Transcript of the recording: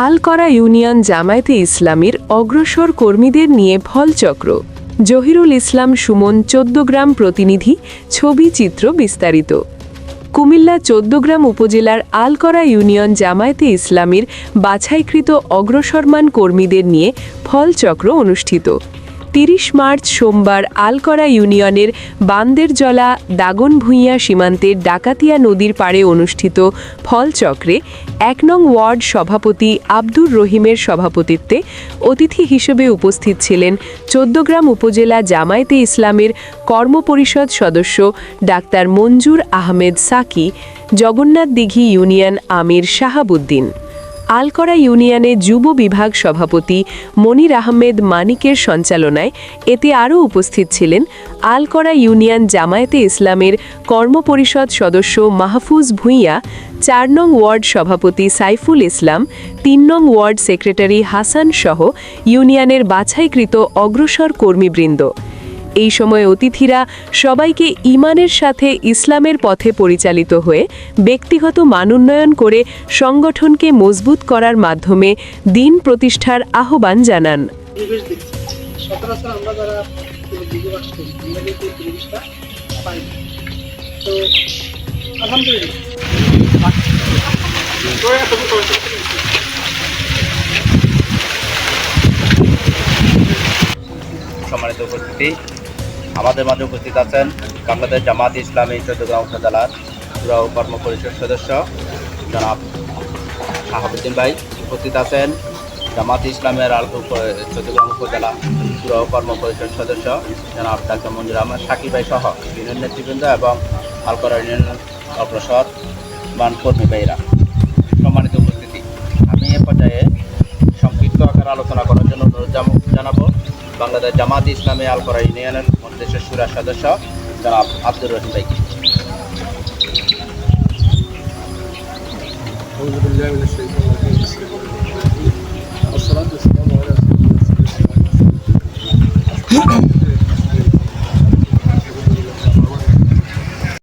Alkara union জামায়াতে ইসলামীর অগ্রসর কর্মীদের নিয়ে ফলচক্র। জহিরুল ইসলাম সুমন ১৪ গ্রাম প্রতিনিধি। ছবি চিত্র বিস্তারিত। কুমিল্লা ১৪ গ্রাম উপজেলার আলকরা ইউনিয়ন জামায়াতে ইসলামীর বাছাইকৃত অগ্রসরমান কর্মীদের নিয়ে ফলচক্র অনুষ্ঠিত। ৩০ মার্চ সোমবার আলকরা ইউনিয়নের বান্দেরজলা দাগনভূঞা সীমান্তের ডাকাতিয়া নদীর পাড়ে অনুষ্ঠিত ফলচক্রে ১ নং ওয়ার্ড সভাপতি আব্দুর রহিমের সভাপতিত্বে অতিথি হিসেবে উপস্থিত ছিলেন ১৪ গ্রাম উপজেলা জামায়াতে ইসলামের কর্মপরিষদ সদস্য ডাক্তার মঞ্জুর আহমেদ সাকি, জগন্নাথদিঘি ইউনিয়ন আমির শাহাবুদ্দিন। আলকরা ইউনিয়নে যুব বিভাগ সভাপতি মনির আহমেদ মানিকের সঞ্চালনায় এতে আরও উপস্থিত ছিলেন আলকরা ইউনিয়ন জামায়াতে ইসলামের কর্মপরিষদ সদস্য মাহফুজ ভূঁইয়া, ৪ নং ওয়ার্ড সভাপতি সাইফুল ইসলাম, ৩ নং ওয়ার্ড সেক্রেটারি হাসান সহ ইউনিয়নের বাছাইকৃত অগ্রসর কর্মীবৃন্দ। এই সময় অতিথিরা সবাইকে ঈমানের সাথে ইসলামের পথে পরিচালিত হয়ে ব্যক্তিগত মানোন্নয়ন করে সংগঠনকে মজবুত করার মাধ্যমে দিন প্রতিষ্ঠার আহ্বান জানান। সম্মানিত উপস্থিতি, আমাদের মাঝে উপস্থিত আছেন বাংলাদেশ জামায়াতে ইসলামী ১৪ গ্রাম উপজেলার পুরা কর্ম পরিষদ সদস্য জনাব শাহাবুদ্দিন ভাই। উপস্থিত আছেন জামায়াতে ইসলামের ১৪ গ্রাম উপজেলা পুরা কর্ম পরিষদ সদস্য জনাব ডাক্তার মঞ্জুর আহমেদ সাকি ভাই সহ ইউনিয়ন নেতৃবৃন্দ এবং আলকরা ইউনিয়ন অগ্রসর মান কর্মী ভাইরা। সম্মানিত উপস্থিতি, আমি এ পর্যায়ে সংক্ষিপ্ত আকারে আলোচনা করার জন্য অনুরোধ জানাবো বাংলাদেশ জামায়াতে ইসলামী আলকরা ইউনিয়নের মজলিসের শুরা সদস্য জনাব আব্দুর রহিম ভাই। والصلاة والسلام على رسول الله